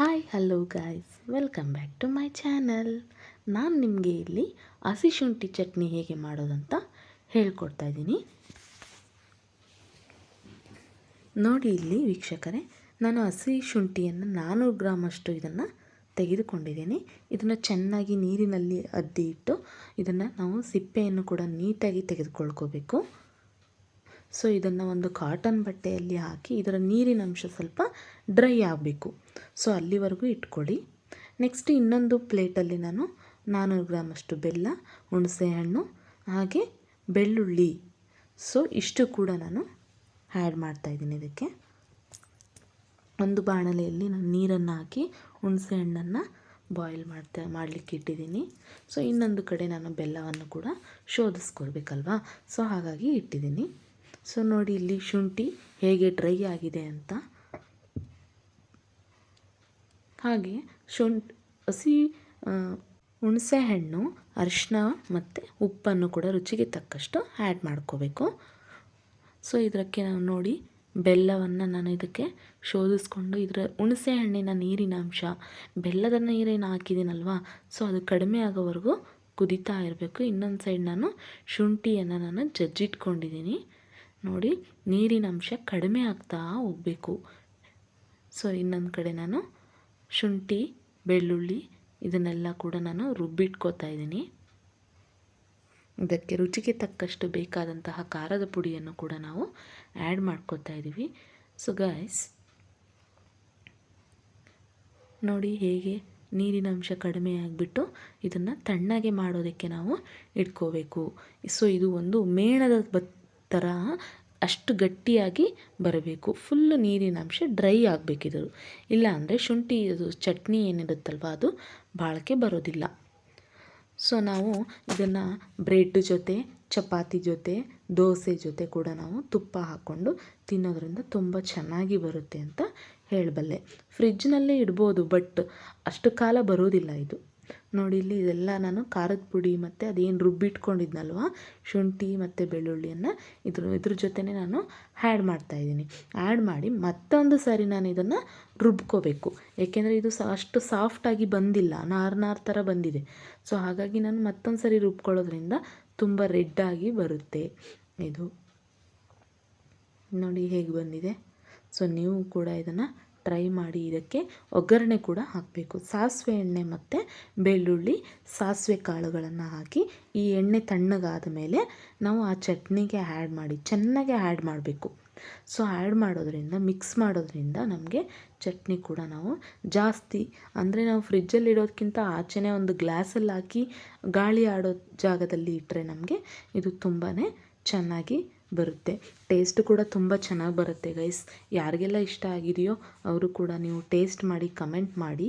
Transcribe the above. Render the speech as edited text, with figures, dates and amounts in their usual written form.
Hi hello guys, welcome back to my channel. ನಾನು ನಿಮಗೆ ಇಲ್ಲಿ ಹಸಿ ಶುಂಠಿ ಚಟ್ನಿ ಹೇಗೆ ಮಾಡೋದಂತ ಹೇಳ್ಕೊಡ್ತಾ ಇದ್ದೀನಿ. ನೋಡಿ ಇಲ್ಲಿ ವೀಕ್ಷಕರೇ, ನಾನು ಹಸಿ ಶುಂಠಿಯನ್ನು 400 ಗ್ರಾಮ್ ಅಷ್ಟು ಇದನ್ನು ತೆಗೆದುಕೊಂಡಿದ್ದೀನಿ. ಇದನ್ನು ಚೆನ್ನಾಗಿ ನೀರಿನಲ್ಲಿ ಅದ್ದಿ ಇಟ್ಟು ಇದನ್ನು ನಾವು ಸಿಪ್ಪೆಯನ್ನು ಕೂಡ ನೀಟಾಗಿ ತೆಗೆದುಕೊಳ್ಕೋಬೇಕು. ಸೊ ಇದನ್ನು ಒಂದು ಕಾಟನ್ ಬಟ್ಟೆಯಲ್ಲಿ ಹಾಕಿ ಇದರ ನೀರಿನ ಅಂಶ ಸ್ವಲ್ಪ ಡ್ರೈ ಆಗಬೇಕು. ಸೊ ಅಲ್ಲಿವರೆಗೂ ಇಟ್ಕೊಳ್ಳಿ. ನೆಕ್ಸ್ಟ್ ಇನ್ನೊಂದು ಪ್ಲೇಟಲ್ಲಿ ನಾನು 400 ಗ್ರಾಮ್ ಅಷ್ಟು ಬೆಲ್ಲ, ಹುಣಸೆಹಣ್ಣು ಹಾಗೆ ಬೆಳ್ಳುಳ್ಳಿ, ಸೊ ಇಷ್ಟು ಕೂಡ ನಾನು ಆ್ಯಡ್ ಮಾಡ್ತಾಯಿದ್ದೀನಿ. ಇದಕ್ಕೆ ಒಂದು ಬಾಣಲೆಯಲ್ಲಿ ನಾನು ನೀರನ್ನು ಹಾಕಿ ಹುಣಸೆಹಣ್ಣನ್ನು ಬಾಯ್ಲ್ ಮಾಡಲಿಕ್ಕೆ ಇಟ್ಟಿದ್ದೀನಿ. ಸೊ ಇನ್ನೊಂದು ಕಡೆ ನಾನು ಬೆಲ್ಲವನ್ನು ಕೂಡ ಶೋಧಿಸ್ಕೊಳ್ಬೇಕಲ್ವಾ, ಸೊ ಹಾಗಾಗಿ ಇಟ್ಟಿದ್ದೀನಿ. ಸೊ ನೋಡಿ ಇಲ್ಲಿ ಶುಂಠಿ ಹೇಗೆ ಡ್ರೈ ಆಗಿದೆ ಅಂತ. ಹಾಗೆ ಹಸಿ ಹುಣಸೆಹಣ್ಣು, ಅರಿಶಿನ ಮತ್ತು ಉಪ್ಪನ್ನು ಕೂಡ ರುಚಿಗೆ ತಕ್ಕಷ್ಟು ಆ್ಯಡ್ ಮಾಡ್ಕೋಬೇಕು. ಸೊ ಇದಕ್ಕೆ ನಾವು ನೋಡಿ ಬೆಲ್ಲವನ್ನು ನಾನು ಇದಕ್ಕೆ ಶೋಧಿಸ್ಕೊಂಡು ಇದರ ಹುಣಸೆಹಣ್ಣಿನ ನೀರಿನ ಅಂಶ, ಬೆಲ್ಲದ ನೀರೇನು ಹಾಕಿದ್ದೀನಲ್ವ, ಸೊ ಅದು ಕಡಿಮೆ ಆಗೋವರೆಗೂ ಕುದೀತಾ ಇರಬೇಕು. ಇನ್ನೊಂದು ಸೈಡ್ ನಾನು ಶುಂಠಿಯನ್ನು ನಾನು ಜಜ್ಜಿಟ್ಕೊಂಡಿದ್ದೀನಿ. ನೋಡಿ ನೀರಿನ ಅಂಶ ಕಡಿಮೆ ಆಗ್ತಾ ಹೋಗಬೇಕು. ಸೊ ಇನ್ನೊಂದು ಕಡೆ ನಾನು ಶುಂಠಿ, ಬೆಳ್ಳುಳ್ಳಿ ಇದನ್ನೆಲ್ಲ ಕೂಡ ನಾನು ರುಬ್ಬಿಟ್ಕೋತಾ ಇದ್ದೀನಿ. ಇದಕ್ಕೆ ರುಚಿಗೆ ತಕ್ಕಷ್ಟು ಬೇಕಾದಂತಹ ಖಾರದ ಪುಡಿಯನ್ನು ಕೂಡ ನಾವು ಆ್ಯಡ್ ಮಾಡ್ಕೋತಾ ಇದ್ದೀವಿ. ಸೊ ಗೈಸ್ ನೋಡಿ ಹೇಗೆ ನೀರಿನ ಅಂಶ ಕಡಿಮೆ ಆಗಿಬಿಟ್ಟು ಇದನ್ನು ತಣ್ಣಗೆ ಮಾಡೋದಕ್ಕೆ ನಾವು ಇಟ್ಕೋಬೇಕು. ಸೊ ಇದು ಒಂದು ಮೇಣದ ಥರ ಅಷ್ಟು ಗಟ್ಟಿಯಾಗಿ ಬರಬೇಕು. ಫುಲ್ಲು ನೀರಿನ ಅಂಶ ಡ್ರೈ ಆಗಬೇಕಿದ್ರು, ಇಲ್ಲ ಅಂದರೆ ಶುಂಠಿ ಅದು ಚಟ್ನಿ ಏನಿರುತ್ತಲ್ವ ಅದು ಬಾಳಿಕೆ ಬರೋದಿಲ್ಲ. ಸೊ ನಾವು ಇದನ್ನು ಬ್ರೆಡ್ ಜೊತೆ, ಚಪಾತಿ ಜೊತೆ, ದೋಸೆ ಜೊತೆ ಕೂಡ ನಾವು ತುಪ್ಪ ಹಾಕ್ಕೊಂಡು ತಿನ್ನೋದ್ರಿಂದ ತುಂಬ ಚೆನ್ನಾಗಿ ಬರುತ್ತೆ ಅಂತ ಹೇಳಬಲ್ಲೆ. ಫ್ರಿಜ್ನಲ್ಲೇ ಇಡ್ಬೋದು, ಬಟ್ ಅಷ್ಟು ಕಾಲ ಬರೋದಿಲ್ಲ ಇದು. ನೋಡಿ ಇಲ್ಲಿ ಇದೆಲ್ಲ ನಾನು ಖಾರದ ಪುಡಿ ಮತ್ತು ಅದೇನು ರುಬ್ಬಿಟ್ಕೊಂಡಿದ್ನಲ್ವ ಶುಂಠಿ ಮತ್ತು ಬೆಳ್ಳುಳ್ಳಿಯನ್ನು ಇದ್ರ ಜೊತೆನೇ ನಾನು ಆ್ಯಡ್ ಮಾಡ್ತಾಯಿದ್ದೀನಿ. ಆ್ಯಡ್ ಮಾಡಿ ಮತ್ತೊಂದು ಸಾರಿ ನಾನು ಇದನ್ನು ರುಬ್ಕೋಬೇಕು. ಏಕೆಂದರೆ ಇದು ಅಷ್ಟು ಸಾಫ್ಟಾಗಿ ಬಂದಿಲ್ಲ, ನಾರು ಥರ ಬಂದಿದೆ. ಸೊ ಹಾಗಾಗಿ ನಾನು ಮತ್ತೊಂದು ಸಾರಿ ರುಬ್ಕೊಳ್ಳೋದ್ರಿಂದ ತುಂಬ ರೆಡ್ಡಾಗಿ ಬರುತ್ತೆ. ಇದು ನೋಡಿ ಹೇಗೆ ಬಂದಿದೆ. ಸೊ ನೀವು ಕೂಡ ಇದನ್ನು ಟ್ರೈ ಮಾಡಿ. ಇದಕ್ಕೆ ಒಗ್ಗರಣೆ ಕೂಡ ಹಾಕಬೇಕು. ಸಾಸಿವೆ ಎಣ್ಣೆ ಮತ್ತು ಬೆಳ್ಳುಳ್ಳಿ, ಸಾಸಿವೆ ಕಾಳುಗಳನ್ನು ಹಾಕಿ ಈ ಎಣ್ಣೆ ತಣ್ಣಗಾದ ಮೇಲೆ ನಾವು ಆ ಚಟ್ನಿಗೆ ಆ್ಯಡ್ ಮಾಡಿ ಚೆನ್ನಾಗಿ ಆ್ಯಡ್ ಮಾಡಬೇಕು. ಸೊ ಆ್ಯಡ್ ಮಾಡೋದ್ರಿಂದ, ಮಿಕ್ಸ್ ಮಾಡೋದ್ರಿಂದ ನಮಗೆ ಚಟ್ನಿ ಕೂಡ ನಾವು ಜಾಸ್ತಿ ಅಂದರೆ ನಾವು ಫ್ರಿಜ್ಜಲ್ಲಿ ಇಡೋದಕ್ಕಿಂತ ಆಚೆನೇ ಒಂದು ಗ್ಲಾಸಲ್ಲಿ ಹಾಕಿ ಗಾಳಿ ಆಡೋ ಜಾಗದಲ್ಲಿ ಇಟ್ಟರೆ ನಮಗೆ ಇದು ತುಂಬಾ ಚೆನ್ನಾಗಿ ಬರುತ್ತೆ. ಟೇಸ್ಟ್ ಕೂಡ ತುಂಬ ಚೆನ್ನಾಗಿ ಬರುತ್ತೆ ಗೈಸ್. ಯಾರಿಗೆಲ್ಲ ಇಷ್ಟ ಆಗಿದೆಯೋ ಅವರು ಕೂಡ ನೀವು ಟೇಸ್ಟ್ ಮಾಡಿ ಕಮೆಂಟ್ ಮಾಡಿ.